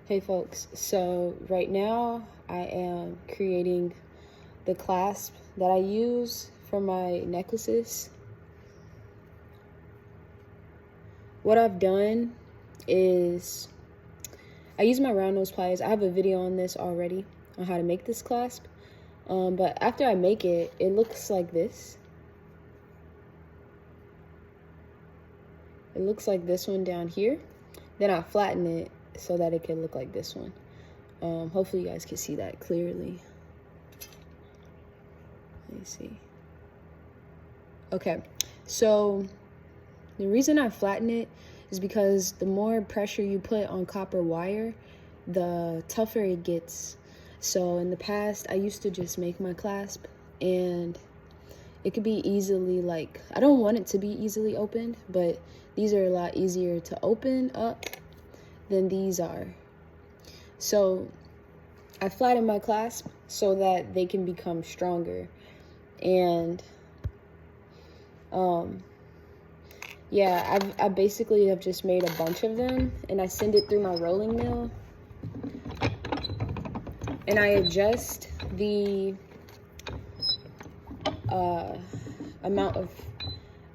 Hey folks, so right now I am creating the clasp that I use for my necklaces. What I've done is I use my round nose pliers. I have a video on this already on how to make this clasp, but after I make it, it looks like this. It looks like this one down here. Then I flatten it so that it can look like this one. Hopefully you guys can see that clearly. Let me see. Okay, so the reason I flatten it is because the more pressure you put on copper wire, the tougher it gets. So in the past, I used to just make my clasp and it could be easily, like, I don't want it to be easily opened, but these are a lot easier to open up than these are. So I flatten my clasp so that they can become stronger. And yeah, I basically have just made a bunch of them and I send it through my rolling mill and I adjust the amount of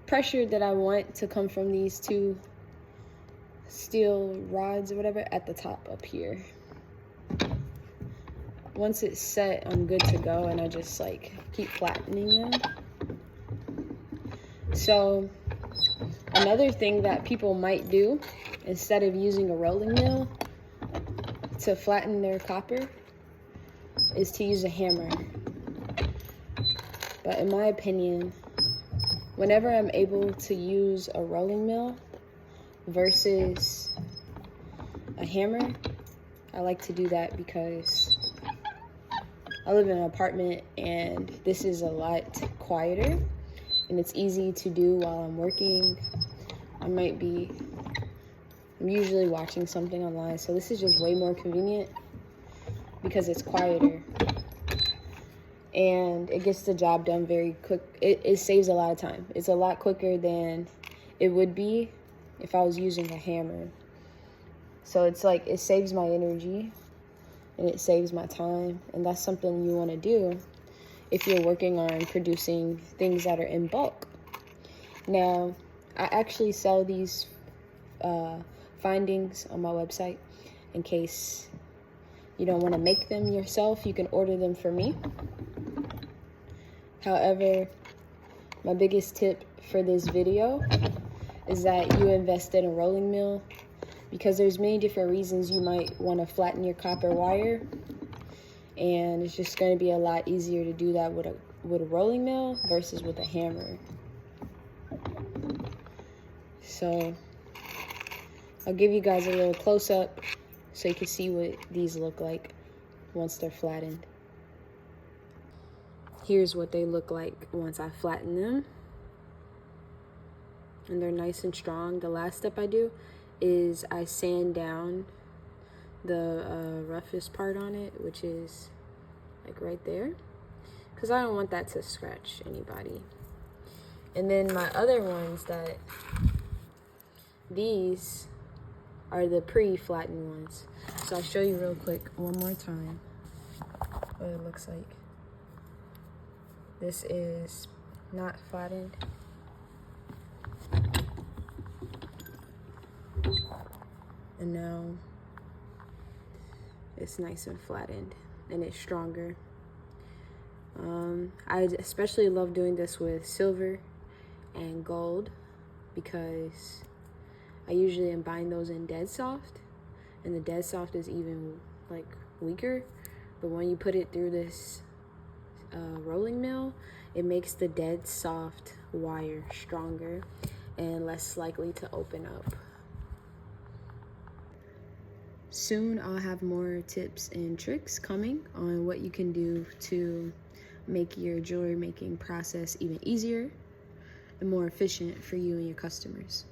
pressure that I want to come from these two steel rods or whatever at the top up here. Once it's set, I'm good to go, and I just like keep flattening them. So another thing that people might do instead of using a rolling mill to flatten their copper is to use a hammer. But in my opinion, whenever I'm able to use a rolling mill versus a hammer, I like to do that because I live in an apartment and this is a lot quieter and it's easy to do while I'm working. I'm usually watching something online, so this is just way more convenient because it's quieter and it gets the job done very quick. It saves a lot of time. It's a lot quicker than it would be if I was using a hammer. So it's like, it saves my energy and it saves my time, and that's something you want to do if you're working on producing things that are in bulk. Now, I actually sell these findings on my website. In case you don't want to make them yourself, you can order them from me. However, my biggest tip for this video is that you invest in a rolling mill, because there's many different reasons you might want to flatten your copper wire, and it's just going to be a lot easier to do that with a rolling mill versus with a hammer. So I'll give you guys a little close-up so you can see what these look like once they're flattened. Here's what they look like once I flatten them. And they're nice and strong. The last step I do is I sand down the roughest part on it, which is like right there, because I don't want that to scratch anybody. And then my other ones, these are the pre-flattened ones. So I'll show you real quick one more time what it looks like. This is not flattened. And now it's nice and flattened and it's stronger. I especially love doing this with silver and gold because I usually am buying those in dead soft, and the dead soft is even like weaker, but when you put it through this rolling mill, it makes the dead soft wire stronger and less likely to open up. Soon I'll have more tips and tricks coming on what you can do to make your jewelry making process even easier and more efficient for you and your customers.